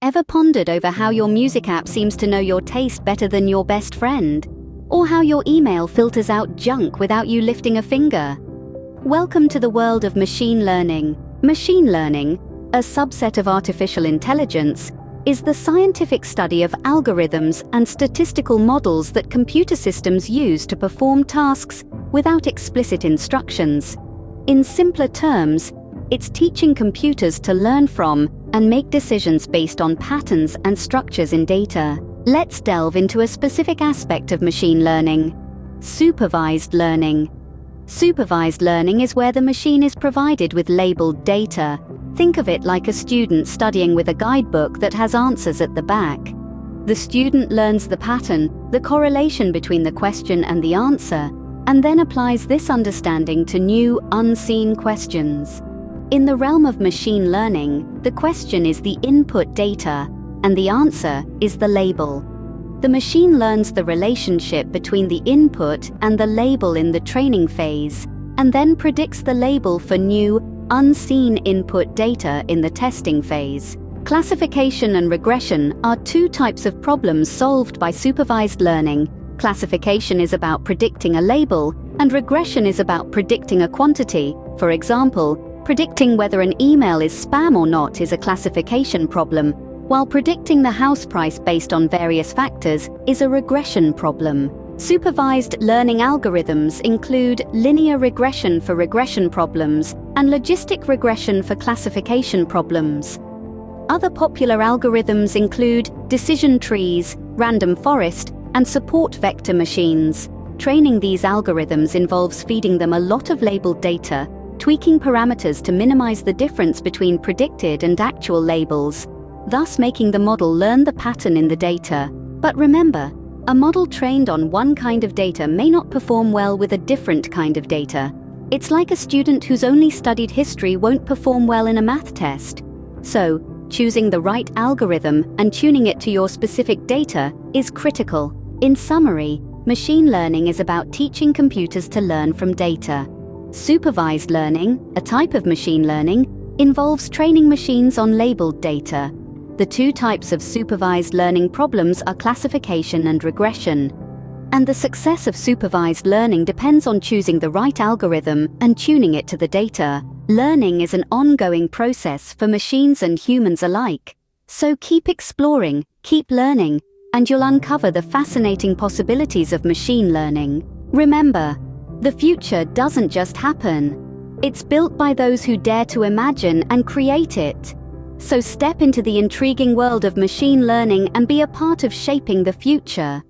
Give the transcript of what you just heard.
Ever pondered over how your music app seems to know your taste better than your best friend? Or how your email filters out junk without you lifting a finger? Welcome to the world of machine learning. Machine learning, a subset of artificial intelligence, is the scientific study of algorithms and statistical models that computer systems use to perform tasks without explicit instructions. In simpler terms, it's teaching computers to learn from and make decisions based on patterns and structures in data. Let's delve into a specific aspect of machine learning: supervised learning. Supervised learning is where the machine is provided with labeled data. Think of it like a student studying with a guidebook that has answers at the back. The student learns the pattern, the correlation between the question and the answer, and then applies this understanding to new, unseen questions. In the realm of machine learning, the question is the input data, and the answer is the label. The machine learns the relationship between the input and the label in the training phase, and then predicts the label for new, unseen input data in the testing phase. Classification and regression are two types of problems solved by supervised learning. Classification is about predicting a label, and regression is about predicting a quantity. For example, predicting whether an email is spam or not is a classification problem, while predicting the house price based on various factors is a regression problem. Supervised learning algorithms include linear regression for regression problems and logistic regression for classification problems. Other popular algorithms include decision trees, random forest, and support vector machines. Training these algorithms involves feeding them a lot of labeled data, tweaking parameters to minimize the difference between predicted and actual labels, thus making the model learn the pattern in the data. But remember, a model trained on one kind of data may not perform well with a different kind of data. It's like a student who's only studied history won't perform well in a math test. So, choosing the right algorithm and tuning it to your specific data is critical. In summary, machine learning is about teaching computers to learn from data. Supervised learning, a type of machine learning, involves training machines on labeled data. The two types of supervised learning problems are classification and regression. And the success of supervised learning depends on choosing the right algorithm and tuning it to the data. Learning is an ongoing process for machines and humans alike. So keep exploring, keep learning, and you'll uncover the fascinating possibilities of machine learning. Remember, the future doesn't just happen. It's built by those who dare to imagine and create it. So step into the intriguing world of machine learning and be a part of shaping the future.